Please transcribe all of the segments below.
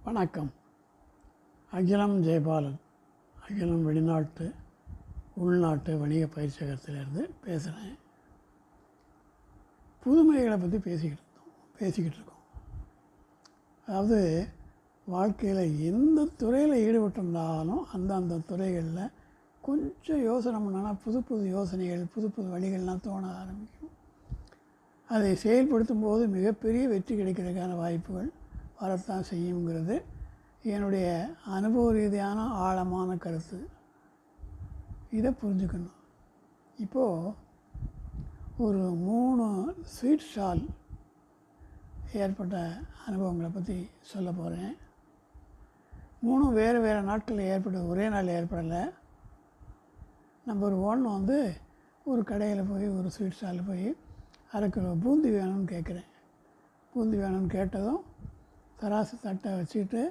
வணக்கம். அகிலம் ஜெயபாலன். அகிலம் வெளிநாட்டு உள்நாட்டு வணிக பயிற்சியகத்திலேருந்து பேசுகிறேன். புதுமைகளை பற்றி பேசிக்கிட்டு இருக்கோம். அதாவது வாழ்க்கையில் எந்த துறையில் ஈடுபட்டிருந்தாலும் அந்தந்த துறைகளில் கொஞ்சம் யோசனை பண்ணோன்னா புது யோசனைகள் புது வழிகள்லாம் தோண ஆரம்பிக்கும். அதை செயல்படுத்தும் போது மிகப்பெரிய வெற்றி கிடைக்கிறதுக்கான வாய்ப்புகள் வரத்தான் செய்யுங்கிறது என்னுடைய அனுபவ ரீதியான ஆழமான கருத்து. இதை புரிஞ்சுக்கணும். இப்போது ஒரு 3 ஸ்வீட் ஸ்டால் ஏற்பட்ட அனுபவங்களை பற்றி சொல்ல போகிறேன். 3 வேறு நாட்களில் ஏற்பட்டது, ஒரே நாள் ஏற்படலை. நம்பர் 1 ஒரு கடையில் போய் ஒரு ஸ்வீட் ஸ்டாலில் போய் அரை கிலோ பூந்தி வேணும்னு கேட்குறேன். பூந்தி வேணும்னு கேட்டதும் தராசு தட்டை வச்சுக்கிட்டு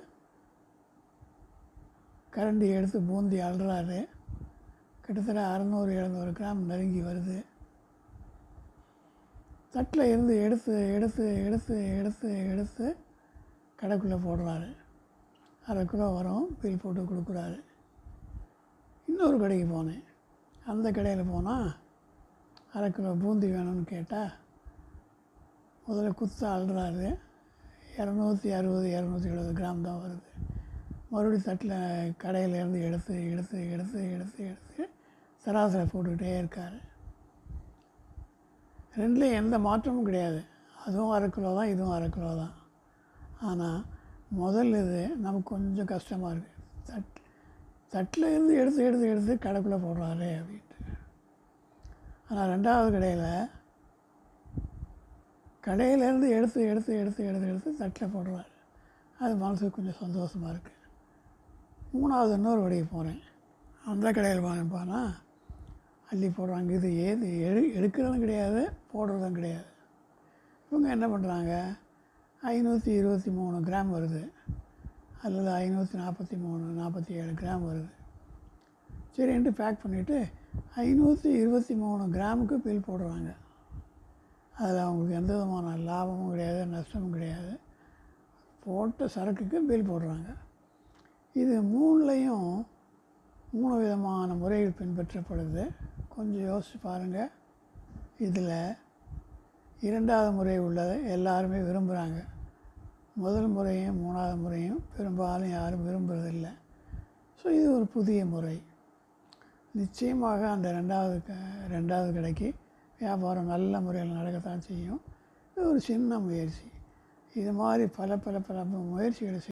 கரண்டி எடுத்து பூந்தி அள்ளுறாரு. கிட்டத்தட்ட 600-700 கிராம் நெருங்கி வருது. தட்டில் இருந்து எடுத்து கடைக்குள்ளே போடுறாரு. அரை கிலோ வரும், பில் போட்டு கொடுக்குறாரு. இன்னொரு கடைக்கு போனேன். அந்த கடையில் போனால் அரை கிலோ பூந்தி வேணும்னு கேட்டால் முதல்ல குத்த அள்ளுறாரு. 260-270 கிராம் தான் வருது. மறுபடியும் தட்டில் கடையிலேருந்து எடுத்து சராசரி போட்டுக்கிட்டே இருக்கார். ரெண்டுலேயும் எந்த மாற்றமும் கிடையாது. அதுவும் அரை கிலோ தான், இதுவும் அரை கிலோ தான். ஆனால் முதல் இது நமக்கு கொஞ்சம் கஷ்டமாக இருக்குது. தட்டில் இருந்து எடுத்து கடைக்குள்ளே போடுறாரு அப்படின்ட்டு. ஆனால் ரெண்டாவது கடையிலேருந்து எடுத்து தட்டில் போடுறாரு. அது மனசுக்கு கொஞ்சம் சந்தோஷமாக இருக்குது. 3வது இன்னொரு கடைக்கு போகிறேன். அந்த கடையில் போனால் அள்ளி போடுறாங்க. இது எடுக்கிறதும் கிடையாது, போடுறதும் கிடையாது. இவங்க என்ன பண்ணுறாங்க, 523 கிராம் வருது அல்லது 543-47 கிராம் வருது. சரின்ட்டு பேக் பண்ணிவிட்டு 523 கிராமுக்கு பில் போடுறாங்க. அதில் அவங்களுக்கு எந்த விதமான லாபமும் கிடையாது, நஷ்டமும் கிடையாது. போட்ட சரக்குக்கு பில் போடுறாங்க. இது 3லையும் 3 விதமான முறைகள் பின்பற்றப்படுது. கொஞ்சம் யோசித்து பாருங்கள். இதில் 2வது முறை உள்ளதை எல்லாருமே விரும்புகிறாங்க. முதல் முறையும் 3வது முறையும் பெரும்பாலும் யாரும் விரும்புகிறதில்லை. ஸோ இது ஒரு புதிய முறை. நிச்சயமாக அந்த 2வது கடைக்கு வியாபாரம் நல்ல முறையில் நடக்கத்தான் செய்யும். இது ஒரு சின்ன முயற்சி. இது மாதிரி பல முயற்சிகளை